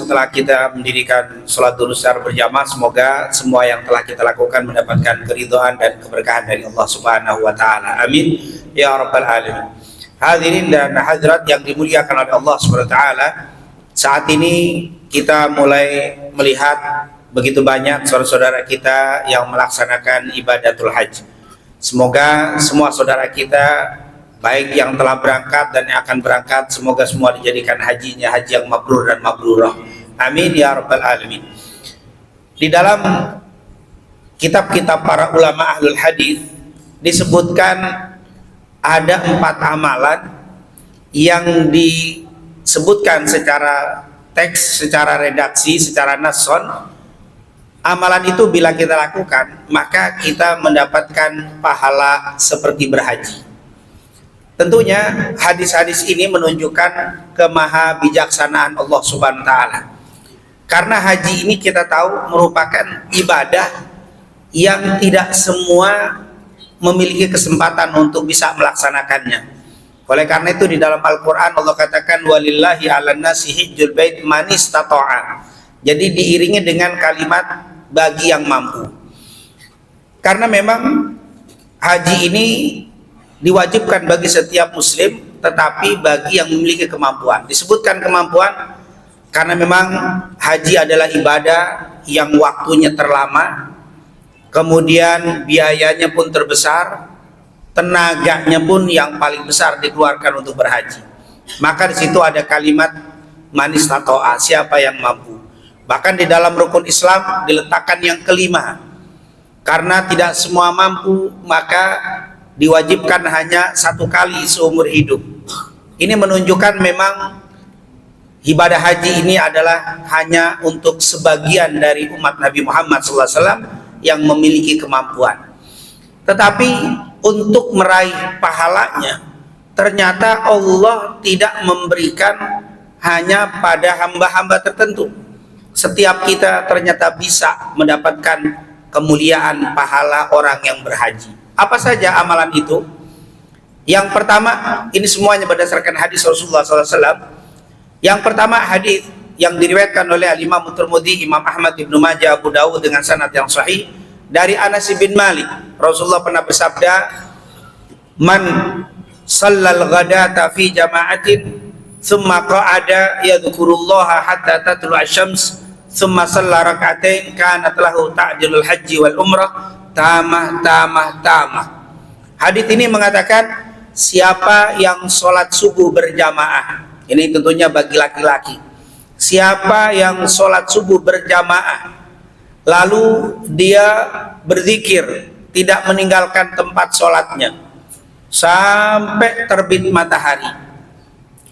setelah kita mendirikan sholat duhur berjamaah, semoga semua yang telah kita lakukan mendapatkan keridhaan dan keberkahan dari Allah Subhanahu wa taala. Amin ya rabbal alamin. Hadirin dan hadirat yang dimuliakan oleh Allah Subhanahu wa taala, saat ini kita mulai melihat begitu banyak saudara-saudara kita yang melaksanakan ibadatul haji. Semoga semua saudara kita, baik yang telah berangkat dan yang akan berangkat, semoga semua dijadikan hajinya haji yang mabrur dan mabrurah. Amin ya rabbal alamin. Di dalam kitab-kitab para ulama ahlul hadis disebutkan ada 4 amalan yang disebutkan secara teks, secara redaksi, secara nason. Amalan itu bila kita lakukan, maka kita mendapatkan pahala seperti berhaji. Tentunya hadis-hadis ini menunjukkan kemahabijaksanaan Allah Subhanahu wa taala. Karena haji ini kita tahu merupakan ibadah yang tidak semua memiliki kesempatan untuk bisa melaksanakannya. Oleh karena itu di dalam Al-Qur'an Allah katakan walillahi 'alan nasi hijjul bait man istata'a. Jadi diiringi dengan kalimat bagi yang mampu. Karena memang haji ini diwajibkan bagi setiap muslim, tetapi bagi yang memiliki kemampuan. Disebutkan kemampuan karena memang haji adalah ibadah yang waktunya terlama, kemudian biayanya pun terbesar, tenaganya pun yang paling besar dikeluarkan untuk berhaji. Maka di situ ada kalimat manis tatoa, siapa yang mampu. Bahkan di dalam rukun Islam diletakkan yang kelima, karena tidak semua mampu, maka diwajibkan hanya 1 kali seumur hidup. Ini menunjukkan memang ibadah haji ini adalah hanya untuk sebagian dari umat Nabi Muhammad SAW yang memiliki kemampuan. Tetapi untuk meraih pahalanya, ternyata Allah tidak memberikan hanya pada hamba-hamba tertentu. Setiap kita ternyata bisa mendapatkan kemuliaan pahala orang yang berhaji. Apa saja amalan itu? Yang pertama, ini semuanya berdasarkan hadis Rasulullah SAW. Yang pertama, hadis yang diriwayatkan oleh Imam Tirmidzi, Imam Ahmad, Ibnu Majah, Abu Dawud dengan sanad yang sahih dari Anas bin Malik. Rasulullah pernah bersabda, "Man shallal ghadata fi jama'atin, thumma qa'ada yadhkurullaha hatta tatlu asy-syams, thumma shalla rak'atain, kanat lahu ta'dilul haji wal umrah." Tamah. Hadits ini mengatakan siapa yang sholat subuh berjamaah, ini tentunya bagi laki-laki. Siapa yang sholat subuh berjamaah lalu dia berzikir, tidak meninggalkan tempat sholatnya sampai terbit matahari,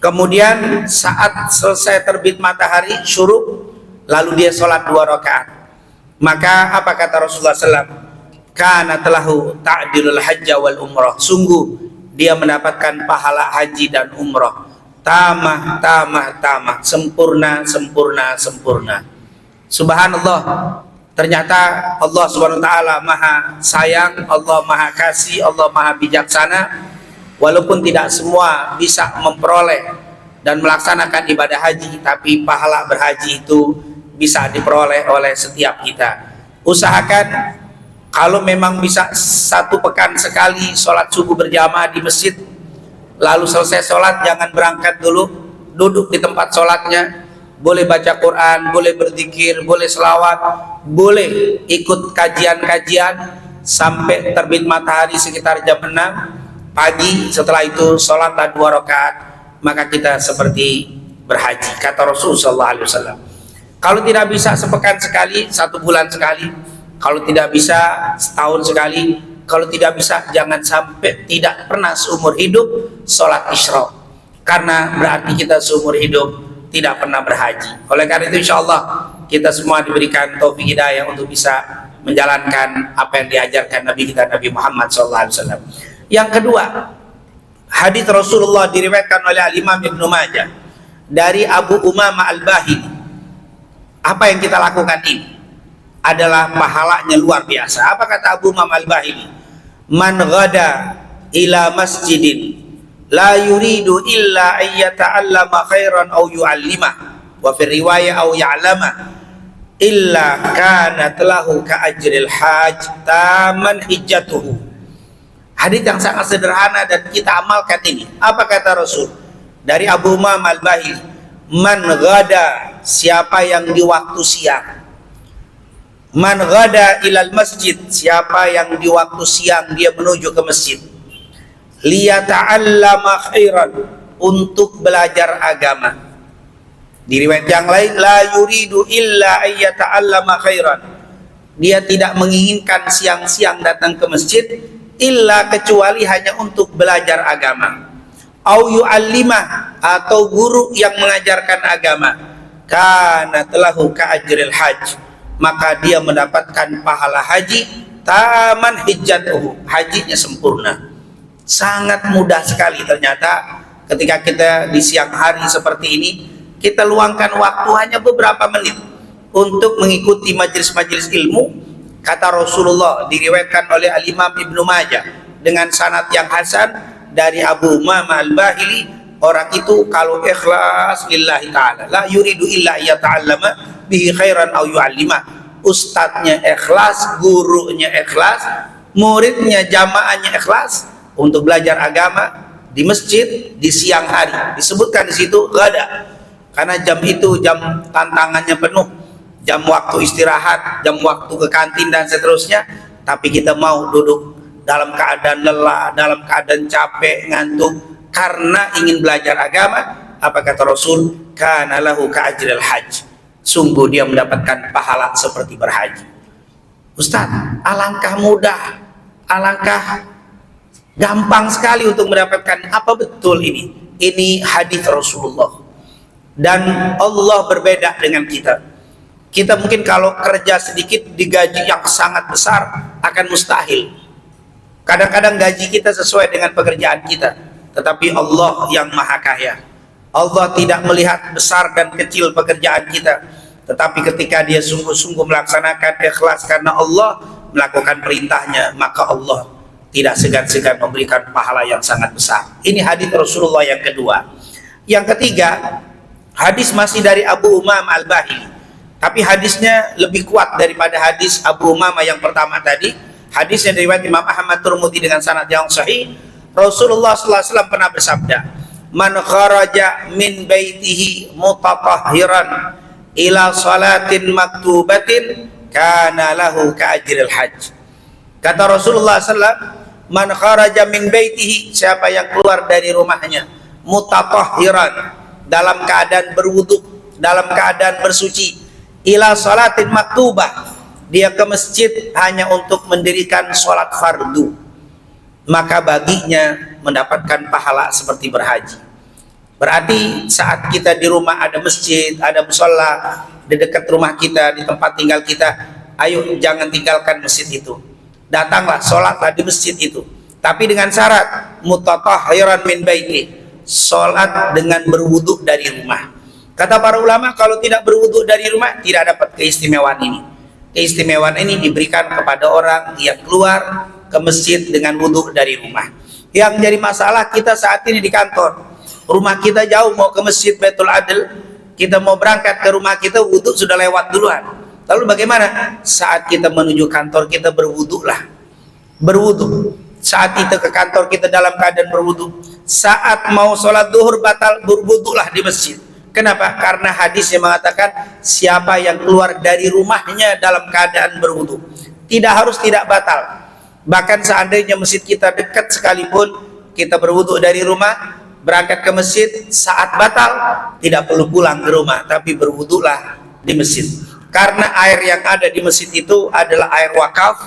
kemudian saat selesai terbit matahari syuruk, lalu dia sholat 2 rakaat, maka apa kata Rasulullah SAW? Kana telahu ta'dilul hajja wal umrah, sungguh dia mendapatkan pahala haji dan umrah. Tamah, sempurna. Subhanallah, ternyata Allah Subhanahu wa taala maha sayang, Allah maha kasih, Allah maha bijaksana. Walaupun tidak semua bisa memperoleh dan melaksanakan ibadah haji, tapi pahala berhaji itu bisa diperoleh oleh setiap kita. Usahakan kalau memang bisa 1 pekan sekali sholat subuh berjamaah di masjid, lalu selesai sholat jangan berangkat dulu, duduk di tempat sholatnya, boleh baca Quran, boleh berzikir, boleh selawat, boleh ikut kajian-kajian sampai terbit matahari sekitar jam 6 pagi. Setelah itu sholatlah 2 rakaat, maka kita seperti berhaji, kata Rasulullah SAW. Kalau tidak bisa sepekan sekali, 1 bulan sekali, kalau tidak bisa setahun sekali, kalau tidak bisa jangan sampai tidak pernah seumur hidup sholat isyraq, karena berarti kita seumur hidup tidak pernah berhaji. Oleh karena itu insyaallah kita semua diberikan taufik hidayah untuk bisa menjalankan apa yang diajarkan Nabi kita Nabi Muhammad SAW. Yang kedua, hadis Rasulullah diriwayatkan oleh Imam Ibnu Majah dari Abu Umamah Al-Bahili. Apa yang kita lakukan ini adalah pahalanya luar biasa. Apa kata Abu Umamah Al-Bahili? Man ghada ila masjidin la yuridu illa ayyata'allama khairan aw yu'allimah, wa fi riwayah au ya'lama illa kanat lahu ka ajril hajj taman hijjatuhu. Hadis yang sangat sederhana dan kita amalkan ini. Apa kata Rasul? Dari Abu Umamah Al-Bahili, man ghada, siapa yang di waktu siang, man ghada ilal masjid, siapa yang di waktu siang dia menuju ke masjid, liyata'allama khairan, untuk belajar agama. Di riwayat yang lain, la yuridu illa ayyata'allama khairan, dia tidak menginginkan siang-siang datang ke masjid illa kecuali hanya untuk belajar agama. Au yu'allimah, atau guru yang mengajarkan agama, kana lahu ka ajril hajj, maka dia mendapatkan pahala haji taman hijjatuhu, hajinya sempurna. Sangat mudah sekali ternyata ketika kita di siang hari seperti ini, kita luangkan waktu hanya beberapa menit untuk mengikuti majelis-majelis ilmu. Kata Rasulullah, diriwayatkan oleh Al-Imam Ibnu Majah dengan sanad yang hasan dari Abu Umamah Al-Bahili, orang itu kalau ikhlas lillahi ta'ala, la yuridu illa yata'allama bihi khairan au yu'allima, ustadznya ikhlas, gurunya ikhlas, muridnya jamaahnya ikhlas untuk belajar agama di masjid di siang hari. Disebutkan di situ ghada, karena jam itu jam tantangannya penuh, jam waktu istirahat, jam waktu ke kantin dan seterusnya, tapi kita mau duduk dalam keadaan lelah, dalam keadaan capek, ngantuk karena ingin belajar agama. Apa kata Rasul? Kana lahu ka ajril hajj, sungguh dia mendapatkan pahala seperti berhaji. Ustaz, alangkah mudah, alangkah gampang sekali untuk mendapatkan. Apa betul ini? Ini hadis Rasulullah. Dan Allah berbeda dengan kita. Kita mungkin kalau kerja sedikit digaji yang sangat besar akan mustahil. Kadang-kadang gaji kita sesuai dengan pekerjaan kita, tetapi Allah yang maha kaya, Allah tidak melihat besar dan kecil pekerjaan kita, tetapi ketika dia sungguh-sungguh melaksanakan ikhlas karena Allah, melakukan perintahnya, maka Allah tidak segan-segan memberikan pahala yang sangat besar. Ini hadis Rasulullah yang kedua. Yang ketiga, hadis masih dari Abu Umamah Al-Bahili, tapi hadisnya lebih kuat daripada hadis Abu Umamah yang pertama tadi. Hadisnya dari Imam Ahmad Tirmidzi dengan sanad yang sahih. Rasulullah SAW pernah bersabda, man kharaja min baitihi mutatahhiran ila salatin maktubatin kana lahu ka ajril hajj. Kata Rasulullah SAW, man kharaja min baitihi, siapa yang keluar dari rumahnya mutatahhiran, dalam keadaan berwudu, dalam keadaan bersuci, ila salatin maktubah, dia ke masjid hanya untuk mendirikan sholat fardu, maka baginya mendapatkan pahala seperti berhaji. Berarti saat kita di rumah ada masjid, ada mushola di dekat rumah kita, di tempat tinggal kita, ayo jangan tinggalkan masjid itu, datanglah sholatlah di masjid itu, tapi dengan syarat mutatahhiran min baiti, sholat dengan berwudu dari rumah. Kata para ulama, kalau tidak berwudu dari rumah tidak dapat keistimewaan ini. Keistimewaan ini diberikan kepada orang yang keluar ke masjid dengan wudhu dari rumah. Yang jadi masalah kita saat ini di kantor, rumah kita jauh, mau ke masjid Baitul Adl, kita mau berangkat ke rumah kita, wudhu sudah lewat duluan. Lalu bagaimana? Saat kita menuju kantor kita berwudhulah, berwudhu. Saat kita ke kantor kita dalam keadaan berwudhu. Saat mau sholat duhur batal, berwudhulah di masjid. Kenapa? Karena hadis yang mengatakan siapa yang keluar dari rumahnya dalam keadaan berwudu, tidak harus tidak batal. Bahkan seandainya masjid kita dekat sekalipun, kita berwudu dari rumah, berangkat ke masjid, saat batal tidak perlu pulang ke rumah, tapi berwudulah di masjid. Karena air yang ada di masjid itu adalah air wakaf,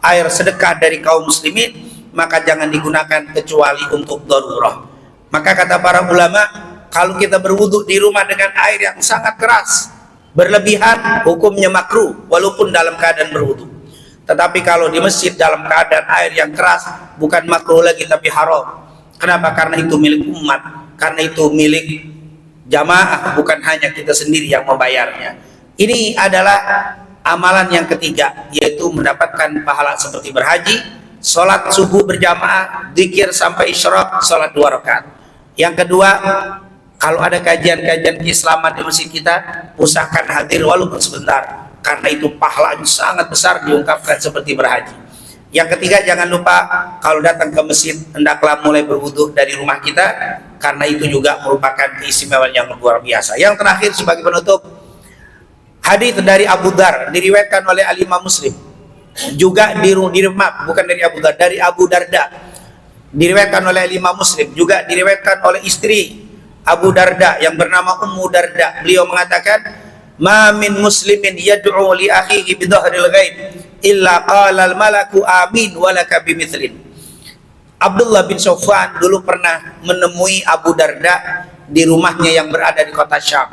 air sedekah dari kaum muslimin, maka jangan digunakan kecuali untuk darurah. Maka kata para ulama, kalau kita berwudu di rumah dengan air yang sangat keras, berlebihan, hukumnya makruh walaupun dalam keadaan berwudu. Tetapi kalau di masjid dalam keadaan air yang keras, bukan makruh lagi tapi haram. Kenapa? Karena itu milik umat, karena itu milik jamaah, bukan hanya kita sendiri yang membayarnya. Ini adalah amalan yang ketiga, yaitu mendapatkan pahala seperti berhaji, sholat subuh berjamaah, zikir sampai isyraq, sholat 2 rakaat. Yang kedua, Kalau ada kajian-kajian keislaman di masjid kita, usahakan hadir walaupun sebentar, karena itu pahalanya sangat besar diungkapkan seperti berhaji. Yang ketiga, jangan lupa kalau datang ke masjid hendaklah mulai berwudu dari rumah kita, karena itu juga merupakan keistimewaan yang luar biasa. Yang terakhir sebagai penutup, hadis dari Abu Dar diriwayatkan oleh Al-Imam Muslim, juga bukan dari Abu Dar, dari Abu Darda, diriwayatkan oleh Imam Muslim, juga diriwayatkan oleh istri Abu Darda yang bernama Ummu Darda. Beliau mengatakan, "Ma min muslimin yad'u li akhihi bi dhahril ghaib illa qala al malaku amin wa laka bimithlin." Abdullah bin Sofwan dulu pernah menemui Abu Darda di rumahnya yang berada di kota Syam.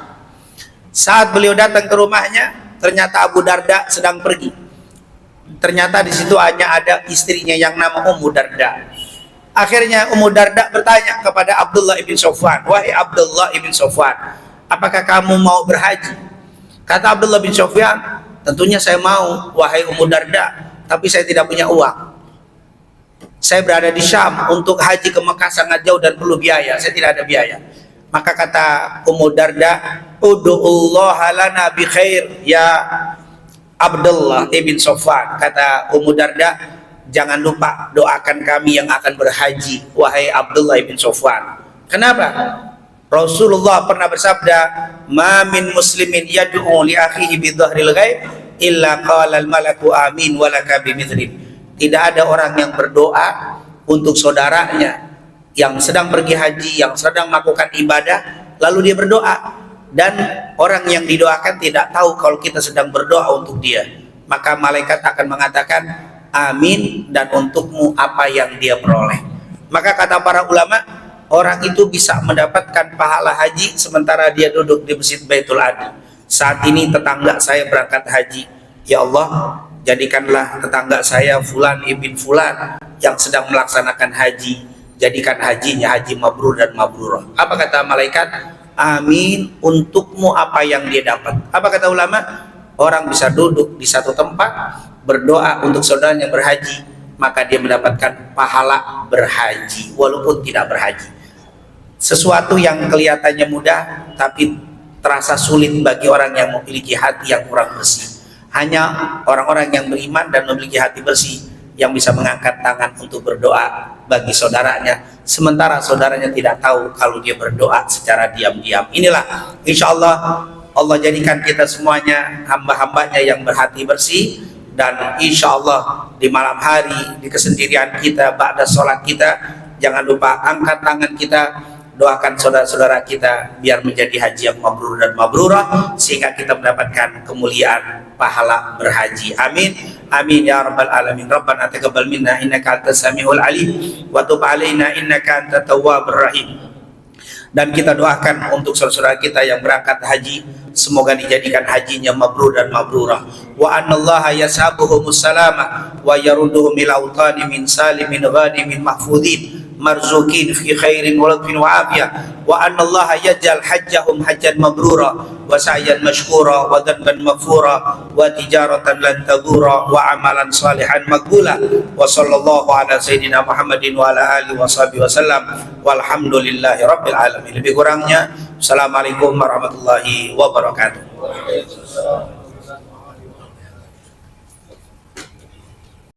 Saat beliau datang ke rumahnya, ternyata Abu Darda sedang pergi. Ternyata di situ hanya ada istrinya yang nama Ummu Darda. Akhirnya Ummu Darda bertanya kepada Abdullah ibn Sofwan, "Wahai Abdullah ibn Sofwan, apakah kamu mau berhaji?" Kata Abdullah bin Sofwan, "Tentunya saya mau, wahai Ummu Darda, tapi saya tidak punya uang. Saya berada di Syam, untuk haji ke Mekah sangat jauh dan perlu biaya, saya tidak ada biaya." Maka kata Ummu Darda, "Ud'ullaha lana bi khair ya Abdullah ibn Sofwan." Kata Ummu Darda, "Jangan lupa doakan kami yang akan berhaji, wahai Abdullah bin Sofwan." Kenapa? Rasulullah pernah bersabda, "Ma min muslimin yad'u li akhihi bi dhahril ghaib illa qala al malaku amin wa laka bimithlin." Tidak ada orang yang berdoa untuk saudaranya yang sedang pergi haji, yang sedang melakukan ibadah, lalu dia berdoa, dan orang yang didoakan tidak tahu kalau kita sedang berdoa untuk dia, maka malaikat akan mengatakan amin, dan untukmu apa yang dia peroleh. Maka kata para ulama, orang itu bisa mendapatkan pahala haji sementara dia duduk di Masjid Baitul Adl. Saat ini tetangga saya berangkat haji, ya Allah, jadikanlah tetangga saya Fulan ibn Fulan yang sedang melaksanakan haji, jadikan hajinya haji mabrur dan mabrurah. Apa kata malaikat? Amin, untukmu apa yang dia dapat. Apa kata ulama? Orang bisa duduk di satu tempat berdoa untuk saudaranya yang berhaji, maka dia mendapatkan pahala berhaji walaupun tidak berhaji. Sesuatu yang kelihatannya mudah tapi terasa sulit bagi orang yang memiliki hati yang kurang bersih. Hanya orang-orang yang beriman dan memiliki hati bersih yang bisa mengangkat tangan untuk berdoa bagi saudaranya, sementara saudaranya tidak tahu kalau dia berdoa secara diam-diam. Inilah insya Allah Allah jadikan kita semuanya hamba-hambanya yang berhati bersih. Dan insya Allah di malam hari, di kesendirian kita, ba'da sholat kita, jangan lupa angkat tangan kita, doakan saudara-saudara kita biar menjadi haji yang mabrur dan mabrurah, sehingga kita mendapatkan kemuliaan pahala berhaji. Amin, amin ya rabbal alamin. Rabbana taqabbal minna innaka antas samiul alim wa tub alaina innaka antat tawwabur rahim. Dan kita doakan untuk saudara-saudara kita yang berangkat haji, semoga dijadikan hajinya mabrur dan mabrurah. Wa anallaha yasabuhumus salama wa yarudduhum ila autani min salimin ghanimin mahfudin marzukin fi khairin wa ladfin wa afiyah. Wa anallaha yaj'al hajjahum hajjan mabrura wa sa'yan mashkura wa dhanban maghfura wa tijaratan lan tabura wa amalan salihan maqbula. Wa sallallahu ala sayyidina Muhammadin wa ala alihi wa sahbihi wasallam walhamdulillahi rabbil alamin. Lebih kurangnya, assalamualaikum warahmatullahi wabarakatuh.